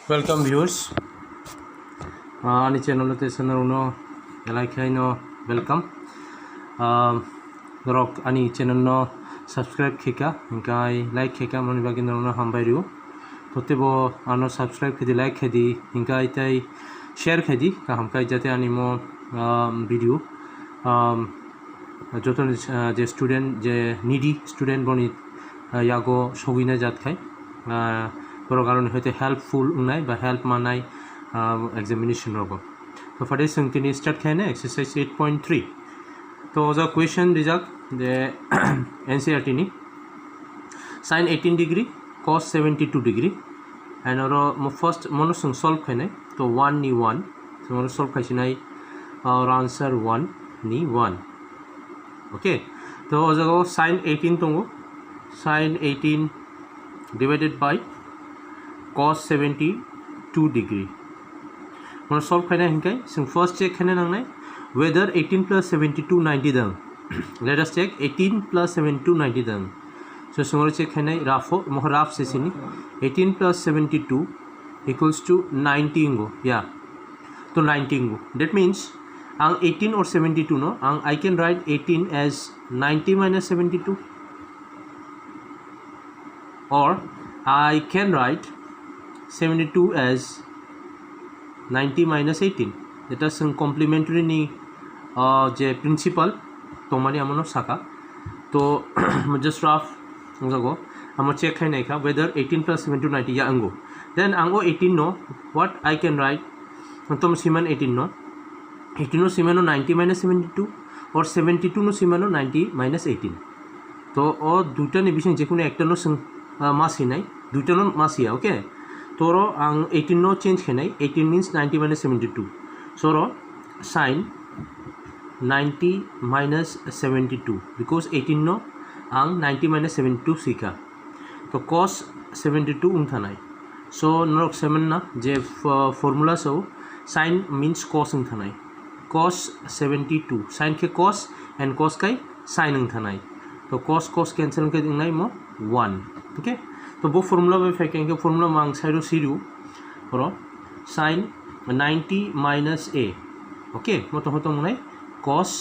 Welcome viewers. Ani channel te sanarno like no welcome. Dorok ani channel no subscribe khika inkai like khika moni bagin no hambairu. Totebo ano subscribe khidi like khidi inkai tai share khidi ka hamkai jate ani mo video joton je student je needy student boni yago shogina jat khai বড় কারণ হইতে helpful নাই বা help মানাই examination রব তো ফাটে সংকিনি start খায় না এক্সারসাইজ 8.3 তো যা কোয়েশ্চন রিজাক যে এনসিআরটি নি sin 18 degree cos 72 degree and আর ফার্স্ট মনো সং সলভ খায় না তো 1 নি 1 তো মনো সলভ খাইছি নাই আর আনসার 1 নি 1 ওকে তো জায়গা sin 18 তঙ্গ sin 18 divided by cos 72 degree. When solve करना है क्या? So first check करना है whether 18 plus 72 90 दम. Let us check 18 plus 72 90 दम. So सुमर check करना है राफो मोहराफ से सीनी 18 plus 72 equals to 90 इंगो या तो 90 इंगो. That means ang 18 or 72 no ang I can write 18 as 90 minus 72 or I can write 72 as 90 minus 18 that is some complementary ni je principal tomani amono saka to just rough go amo check khai nai kha whether 18 plus 72 90 ya ango then ango 18 no what I can write tom siman 18 no 18 no simano 90 minus 72 or 72 no simano 90 minus 18 to o duta ni bising je kono ekta no masi nai duta no masi okay तोरो आंग 18 no change है नहीं 18 means 90 minus 72 so sin 90 minus 72 because 18 no आंग 90 minus 72 सीखा तो cos 72 उनथा नहीं so नरक 7 ना जे formula so sin means cos उनथा नहीं cos 72 sin के cos and cos का sin उनथा नहीं तो cos कैंसिल के नहीं मो 1 ओके तो वो फॉर्मूला में फेंकेंगे फॉर्मूला मांग साइडो सीरू और sin 90 माइनस a ओके मो तो होतो मुने cos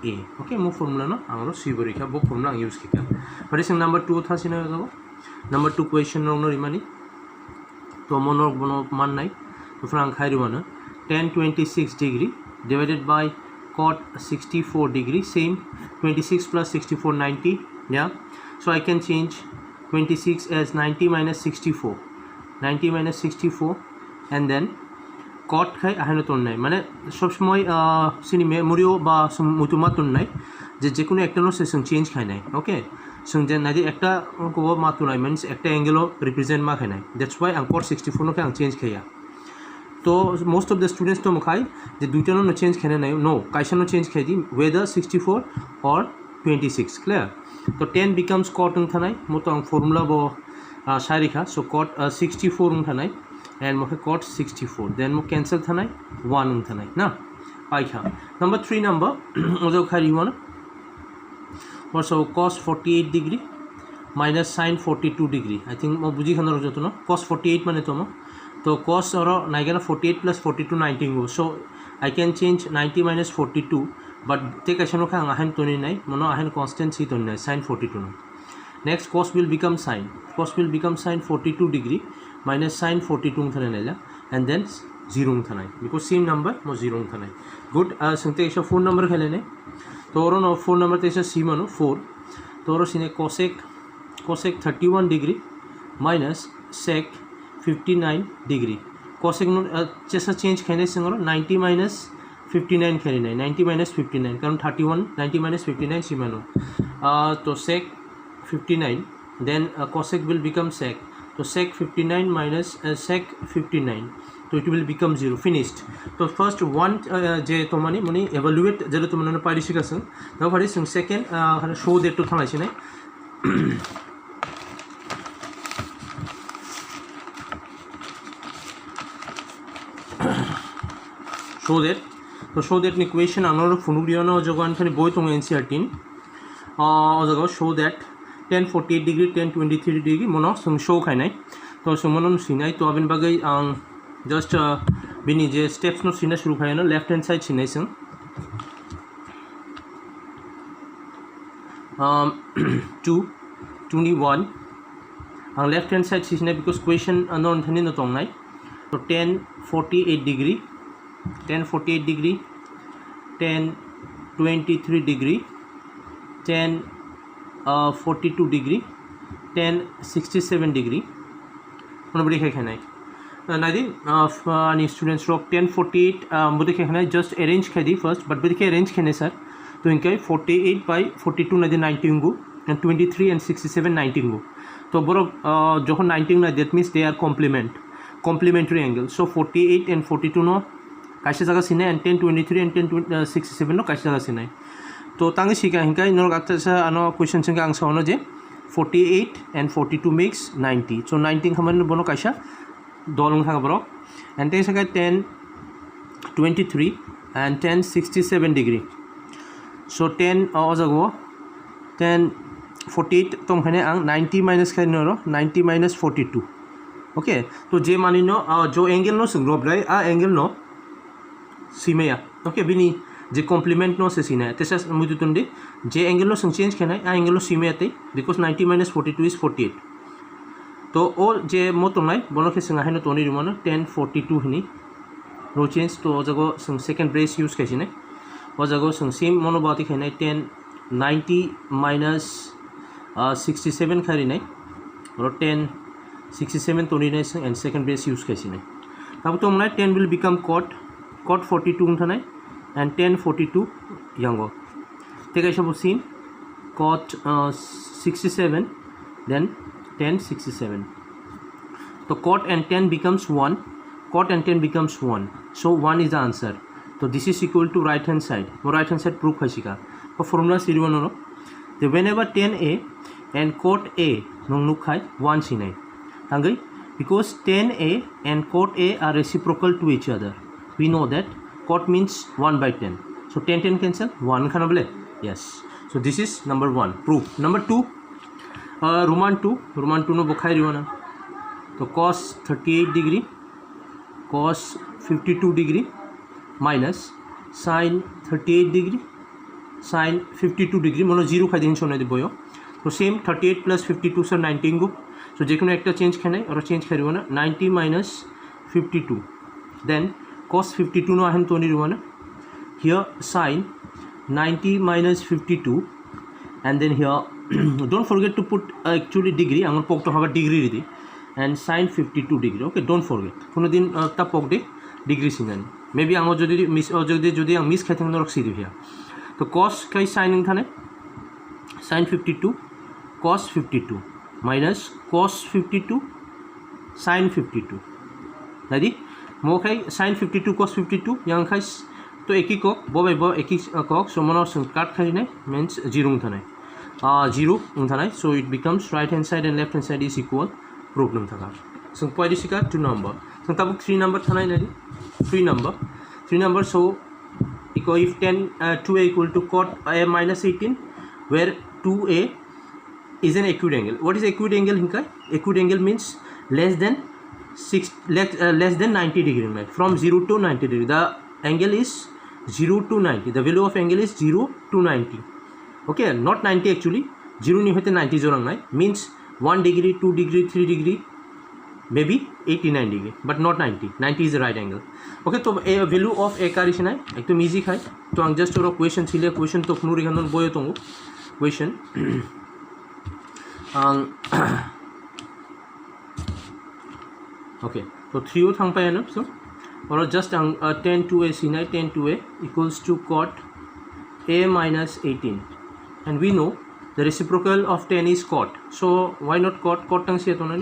a ओके मो फॉर्मूला ना आंगरो सी बरिखा वो फॉर्मूला यूज किया बट इस नंबर 2 था सिना जाबो नंबर 2 क्वेश्चन नो रिमानी तो मोनो बनो मान নাই तो फ्रांक खाइरु माने tan 26 degree divided by cot 64 degree same 26 plus 64 90 yeah so I can change 26 as 90 minus 64 90 minus 64 and then cot খাই আহেন তোন নাই মানে সব সময় সিনি মেমোরিও বা মুতুমা তোন নাই যে কোনো একটা নো সেশন চেঞ্জ খাই নাই ওকে সং যে নাদি একটা কো মাতু নাই মিন্স একটা অ্যাঙ্গেলও রিপ্রেজেন্ট মা খাই নাই দ্যাটস ওয়াই আং cot 64 নো কে আং চেঞ্জ খাইয়া তো মোস্ট অফ দ্য স্টুডেন্টস তো মখাই যে দুইটা নো চেঞ্জ খাই নাই নো কাইসা নো চেঞ্জ খাই দি whether 64 or 26 clear तो 10 becomes cot उनथानाई मोतो आं फॉर्मूला बो शारिखा सो cot 64 उनथानाई and Mokhe cot 64 then मो कैंसिल थानाई 1 उनथानाई ना पाइखा नंबर 3 नंबर ओजो खारि मोन और सो cos 48 degree minus sin 42 degree I think मो बुझी खनर जतो न cos 48 माने तो cos और नाइगेना 48 plus 42 19 go so I can change 90 minus 42 but take a shano khang ahen toni nai mono ahen constant si toni nai sin 42 no next cos will become sin 42 degree minus sin 42 thane nela and then 0 thane because same number mo 0 thane good sante isha 4 number khele ne toro no 4 number te isha c mano 4 toro sine cosec 31 degree minus sec 59 degree cosec no chesa change khene singoro 90 minus 59 खेली नहीं 90 minus 59 कारण 31 90 minus 59 सीमानो तो sec 59 then cosec will become sec तो sec 59 minus sec 59 तो it will become 0 finished तो first one जे तो माने money evaluate जले तो मने पारी शिकासन तो फारी second show that तो थाना छिने show that तो show that equation another funuriano jogan khani boy tong NCERT ojago show that 1048 degree 1023 degree mono sung show khai nai तो सुमन सिनाई तो अबिन बागै आं जस्ट बिनि जे स्टेप्स नो सिना शुरू खायो लेफ्ट हैंड साइड सिनाय जों 2 नि 1 आं लेफ्ट हैंड साइड सिनाय बिकॉज क्वेश्चन नॉन थनि न तंगनाय तो 1048 degree 1048 degree 1023 degree 1042 degree 1067 degree मनबो देखायखानाय नायदि आंनि स्टूडेंट्स रॉक 1048 बो देखायखानाय जस्ट अरेंज खायदि फर्स्ट बट बो देखाय अरेंज खायनाय सर तो इनके 48 by 42 नायदि 19 गो and 23 and 67 19 गो तो बरो जखन 19 ना that means they are complementary angle so 48 and 42 नो कायसे जागा सिनाय and 1023 and 1067 नो कायसे जागा सिनाय तो तांगे सिका हिंका इनर गातसा आनो क्वेश्चन सिंगा आं सावनो जे 48 and 42 makes 90 so 19 खामानि बनो कायसा दोलं थागा बरो and ते सका 1023 and 1067 degree so 10 अजागो 1048 तम खाने आं 90 माइनस खाने रो 90 माइनस 42 ओके तो जे मानि नो जो एंगल नो संग्रोब राय आ एंगल नो सीमेया ओके बिनी जे कॉम्प्लीमेंट नो से सीना तेसा मुझे तुंडे जे एंगल नो संग चेंज खाने आ एंगल नो सीमेया ते बिकॉज 90 माइनस 42 इज 48 तो ओ जे मो तंगनाय बनो के संग हायनो तोनि रिमोनो 1042 हिनी रो चेंज तो जगो संग सेकंड ब्रेस यूज खायसिने ओ जगो संग सेम मोनोबाति खायनाय 1090 माइनस 67 खारिनाय और 1067 तोनिनाय संग एंड सेकंड ब्रेस यूज खायसिनाय तब तो हमनाय 10 will become cot 42 थानाय and 1042 yango take I suppose seen cot 67 then 1067 so cot and 10 becomes 1 cot and 10 becomes 1 so 1 is the answer so this is equal to right hand side proof haisika so formula siriwano no the whenever 10a and cot a nong khai 1 sinai tangai because 10a and cot a are reciprocal to each other we know that cot means 1 by 10 so 10 cancel 1 khanable yes so this is number 1 proof number 2 roman 2 no bokhai riwana तो cos 38 degree cos 52 degree minus sin 38 degree sin 52 degree mono 0 खाई दिन सोने दे बोयो तो same 38 plus 52 sir 19 गो सो जेकोनो एकटा change खाने और change करिवो ना 90 minus 52 then cos 52 no ahन तोनी रिवो ना here sin 90 minus 52 and then here don't forget to put actually degree आंगन पोक तो हवा degree the and sin 52 degree okay don't forget कोनो दिन ता पोक दे डिग्री सिंगन मे बी आंगो जदि मिस जदि आं मिस खाइथां नरक सिरि हिया तो cos kai sin थाने sin 52 cos 52 minus cos 52 sin 52 नादि मो खाइ sin 52 cos 52 yang खाइ तो एकी कक बबाय ब एकी कक सो मनो सं काट खाइनाय मींस 0 थानाय 0 थानाय so it becomes right hand side and left hand side is equal proof नों थागा सं पॉइंट सिका 2 number सं ताबुक 3 number थानाय नादि 3 number so equal if 2a equal to cot a minus 18 where 2a is an acute angle what is acute angle hinka acute angle means less than 90 degree right? From 0 to 90 degree the angle is 0 to 90 the value of angle is 0 to 90 okay not 90 actually 0 ni hote 90 jorang nai means 1 degree 2 degree 3 degree maybe 89 degree but not 90 is the right angle okay तो a value of a का रिशन है एकदम easy खाई तो आं just और question छिले question तो खुनु रिखन बोयो तो question okay तो 3 ओ थांग पाया ना so और just 10 to a सिनाय 10 to a equals to cot a minus 18 and we know the reciprocal of 10 is cot so why not cot tang से तो ना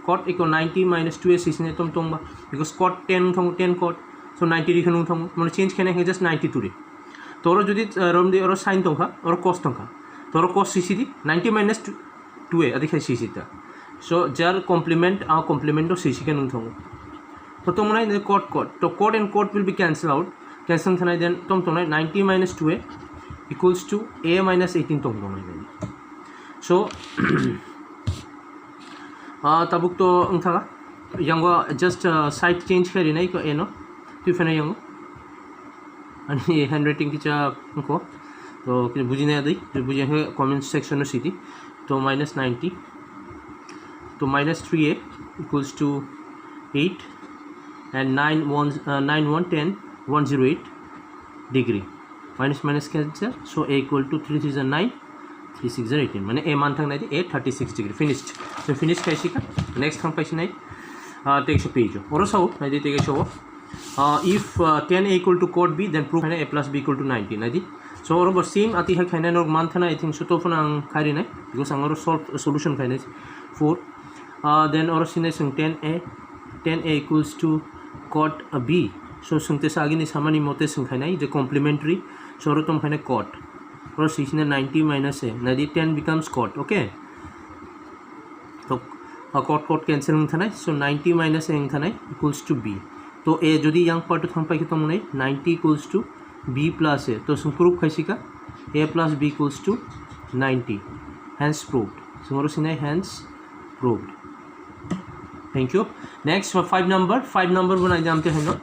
cot equal 90 minus 2a सिने तुम तोंबा because cot 10 थोंग 10 cot so 90 रिखन थोंग मन change खाने है just 90 टुरे तो और जदि रम दे और sin तोंखा और cos तोंखा तो और cos सीसी दी 90 minus 2a अधिक है सीसी ता so jar complement तो सीसी के नुं थोंग तो तुम ना cot तो cot and cot will be cancel out cancel थाना then तुम तो ना 90 minus 2a equals to a minus 18 तुम तो ना so तबुक तो अंथागा यांगो जस्ट साइड चेंज खारी नहीं को एनो तुफेना यांगो अनि हैंड राइटिंग की चा को तो कि बुझी नहीं आदि जो बुझे है कमेंट सेक्शन में सीधी तो -90 तो -3a equals to 8 and 9 1 10 108 degree minus cancel so a equal to 3 3 9 3 6 18 माने a मान थांगना थी 36 degree finished so finish कैसी का next हम पैसे नहीं टेक शो पेज और सो नहीं टेक show if 10a equal to cot b then prove a plus b equal to 90 नहीं so और बस सेम आती है खाने और मान थाना I think so तो फन आंग खारी नहीं because आंग और solve solution खाने 4 then और सिने संग 10a equals to cot b so संगते सागी नहीं सामान्य मोते संग खाने जो complementary so और तुम खाने cot और सीखने 90 minus है नहीं 10 becomes cot okay तो cot cancel नहीं था ना so 90 minus है था ना equals to b तो a जो दी young part थम पाई कि तुम नहीं 90 equals to b plus है तो संग proof कैसी का a plus b equals to 90 hence proved so और सीने hence proved thank you next 5 number बनाई जानते हैं ना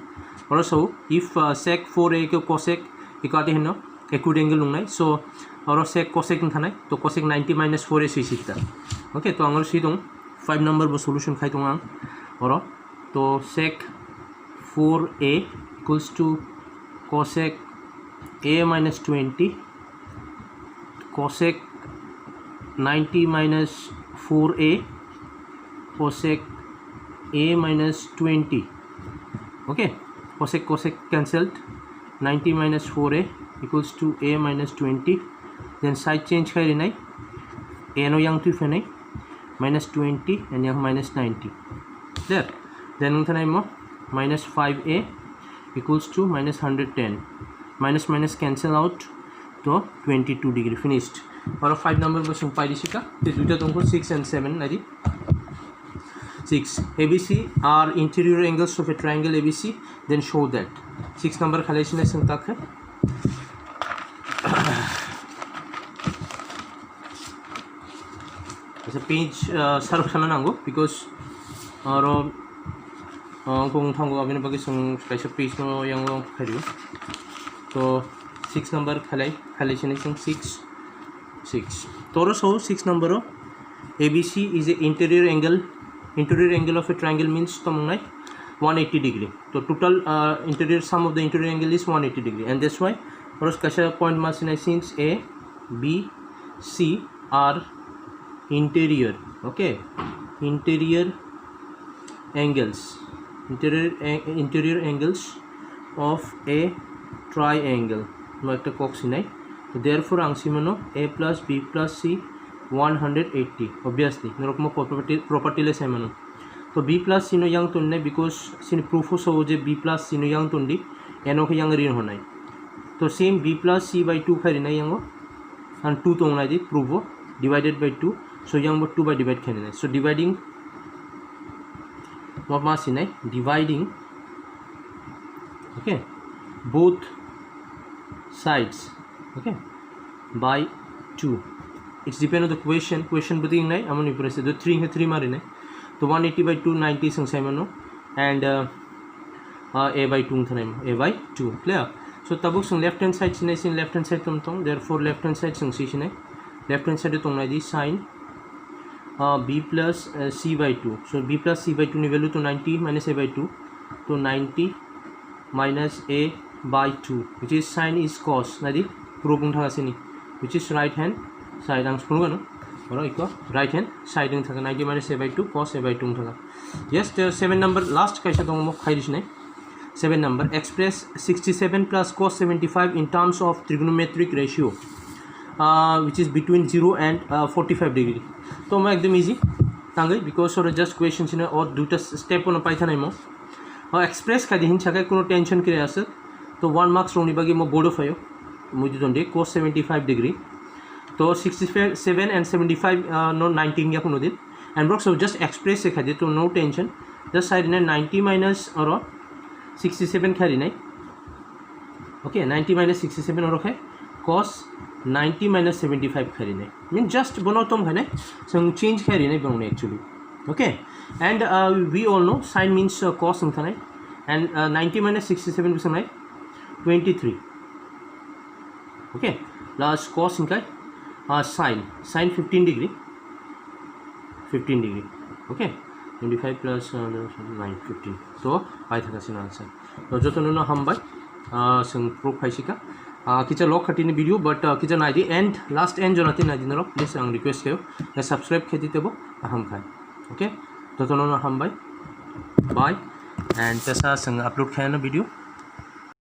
और सो if sec 4a के cosec इकाते हैं ना acute angle लूँगा so और sec cosec नहीं था ना तो cosec 90 minus 4a सी सीखता ओके तो अंगर सी दूँ 5 number वो solution खाई दूँगा और तो sec 4a equals to cosec a minus 20 cosec 90 minus 4a cosec a minus 20 okay cosec cancelled 90 minus 4a equals to a minus 20 then side change kari nai a no yang tu fenai minus 20 and yang minus 90 there then thanai mo minus 5a equals to minus 110 minus cancel out to 22 degree finished और 5 number बस पाई दिसिका ते दुटा तुमको 6 and 7 नारी 6 ABC are interior angles of a triangle ABC then show that 6 number खालेशन ऐसे तक है ऐसे पेज सर्व करना नांगो because और कौन थांगो अभी ना बाकी संग कैसे पेज नो यांगो करियो तो 6 number खालेशन ऐसे 6 तोरो सो 6 number हो ABC is a interior angle of a triangle means तो मंगाई 180 degree तो total interior sum of the interior angle is 180 degree and that's why और उस कैसा point मास ने since A B C are interior okay interior angles of a triangle नो एक कॉक्स नहीं तो therefore आंसी मनो A plus B plus C 180 obviously नरक मो property ले से मनो तो B plus C नो yang तुन्ने because सिन proof हो सो जे B plus C नो yang तुन्डी एनो के yang रिन होना है तो same B plus C by 2 खरी नहीं यंगो and 2 तो होना है proof हो divided by 2 so yang वो 2 by divide खरी नहीं so dividing what मास ही नहीं dividing okay both sides okay by 2 it's depend on the question बताइए नहीं अमन ऊपर से 3 है 3 मारे नहीं तो 180 by 2 90 संख्या मनो and a by 2 था नहीं a by 2 clear so तब उस left hand side से नहीं left hand side तुम तो therefore left hand side संख्या से नहीं left hand side तो नहीं sin b plus c by 2 so b plus c by 2 ने value तो 90 minus a by 2 तो 90 minus a by 2 which is sin is cos नहीं proof उठा से नहीं which is right hand side अंश प्रूव है ना और इको right hand side में था 90 minus a by 2 cos a by 2 था yes 7 number last कैसा तो हम खाई दिस नहीं 7 number express 67 plus cos 75 in terms of trigonometric ratio which is between 0 and 45 degree तो मैं एकदम easy तांगे because और just question है और दूसरा step होना पाई था नहीं मो और express का दिन छका कोनो tension करे आसर तो 1 marks रोनी बाकी मो board of आयो मुझे तो दे cos 75 degree तो 67 and 75 no 19 या कोनो दिन and ब्रॉक्स just express से खादी तो no tension just साइड ने 90 minus और 67 खारी नहीं okay 90 minus 67 और है cos 90 minus 75 खारी नहीं मीन just बनाओ तुम खाने संग चेंज खारी नहीं बनाओ actually Okay, and we all know sine means cos infinite, and 90 minus 67 is 23. Okay, plus cos infinite sine 15 degree. Okay, 25 plus 9 15. So I think that's an answer. So just no hambai some pro paisika kita lock katini video but kita naidi end last end jonati naidi no please ang request kayo na subscribe kheti tebo aham khai. Okay, to no hambai bye and tesa sang upload khayana video.